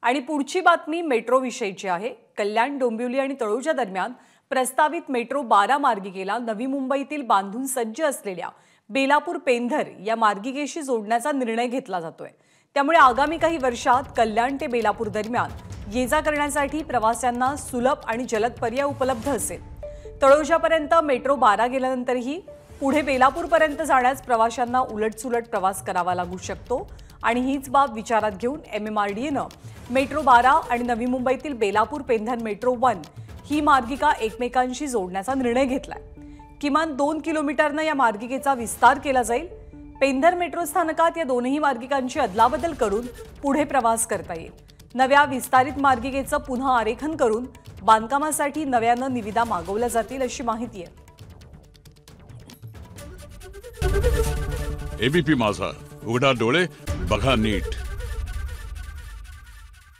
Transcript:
आणि पुढची बातमी मेट्रो विषयीची आहे। कल्याण, डोंबिवली आणि तळोजा दरम्यान प्रस्तावित मेट्रो 12 मार्गिकेला नवी मुंबईतील बांधून सज्ज असलेल्या बेलापूर पेंधर या मार्गिकेशी जोडण्याचा निर्णय घेतला जातोय। त्यामुळे आगामी काही वर्षात कल्याण ते बेलापूर दरम्यान ये-जा करण्यासाठी प्रवाशांना सुलभ आणि जलद पर्याय उपलब्ध असेल। तळोजापर्यंत मेट्रो 12 गेल्यानंतरही पुढे बेलापूरपर्यंत जाण्यास प्रवाशांना उलटसुलट प्रवास करावा लागू शकतो आणि हीच बाब विचारात घेऊन MMRDAनं मेट्रो 12 आणि नवी मुंबईतील बेलापूर पेंधर मेट्रो 1 ही मार्गिका एकमेकांशी जोडण्याचा निर्णय घेतलाय। किमान 2 किलोमीटरनं या मार्गिकेचा विस्तार केला जाईल। पेंधर मेट्रो स्थानकात या दोनही मार्गिकांची अदलाबदल करून पुढे प्रवास करता येईल। नव्या विस्तारित मार्गिकेचं पुन्हा आरेखन करून बांधकामासाठी नव्यानं निविदा मागवल्या जातील अशी माहिती आहे। एबीपी माझा, उघडा डोळे बघा नीट।